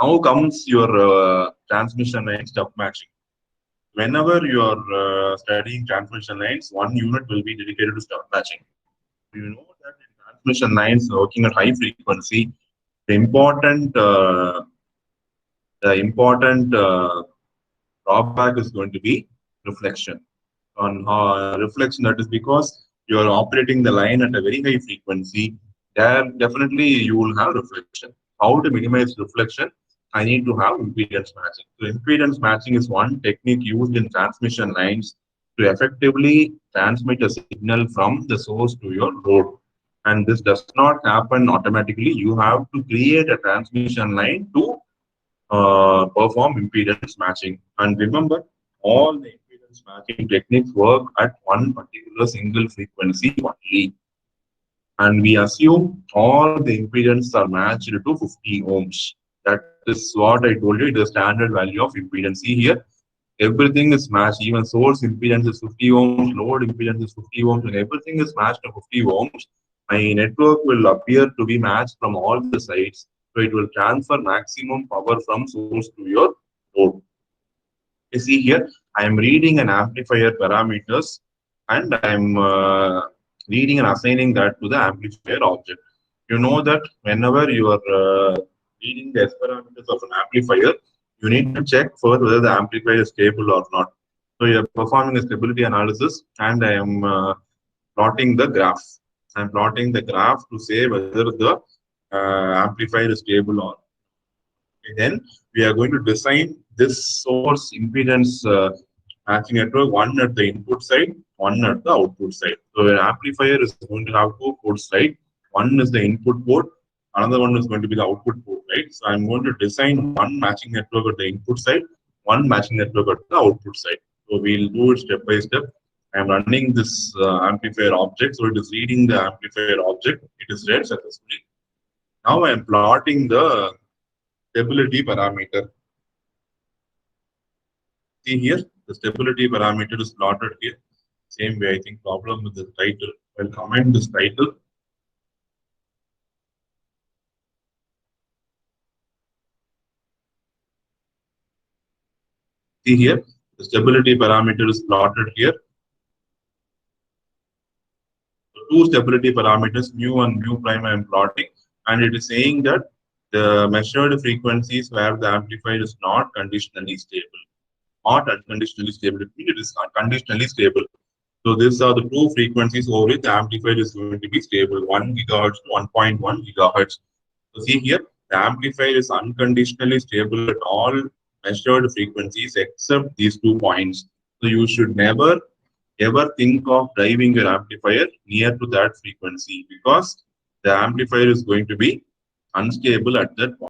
Now comes your transmission line step matching. Whenever you are studying transmission lines, one unit will be dedicated to step matching. You know that in transmission lines working at high frequency, the important drawback is going to be reflection. On reflection, that is because you are operating the line at a very high frequency. There definitely you will have reflection. How to minimize reflection? I need to have impedance matching. So impedance matching is one technique used in transmission lines to effectively transmit a signal from the source to your load. And this does not happen automatically. You have to create a transmission line to perform impedance matching. And remember, all the impedance matching techniques work at one particular single frequency only. And we assume all the impedance are matched to 50 ohms. That is what I told you, the standard value of impedance. See here, everything is matched. Even source impedance is 50 ohms, load impedance is 50 ohms, and everything is matched to 50 ohms. My network will appear to be matched from all the sides. So it will transfer maximum power from source to your load. You see here, I am reading an amplifier parameters and I am reading and assigning that to the amplifier object. You know that whenever you are reading the S parameters of an amplifier, you need to check first whether the amplifier is stable or not. So you are performing a stability analysis and I am plotting the graph. I am plotting the graph to say whether the amplifier is stable or not. Then we are going to design this source impedance matching network, one at the input side, one at the output side. So an amplifier is going to have two ports, right? One is the input port, another one is going to be the output port, right? So I'm going to design one matching network at the input side, one matching network at the output side. So we'll do it step by step. I'm running this amplifier object, so it is reading the amplifier object. It is read successfully. Now I'm plotting the stability parameter. See here, the stability parameter is plotted here. Same way, I think problem with the title. I'll comment this title. See here, the stability parameter is plotted here. So two stability parameters, mu and mu prime, I am plotting, and it is saying that the measured frequencies where the amplifier is not conditionally stable. Not unconditionally stable, it is conditionally stable. So these are the two frequencies over which the amplifier is going to be stable, 1 gigahertz to 1.1 gigahertz. So see here, the amplifier is unconditionally stable at all measured frequencies except these 2 points. So you should never ever think of driving your amplifier near to that frequency because the amplifier is going to be unstable at that point.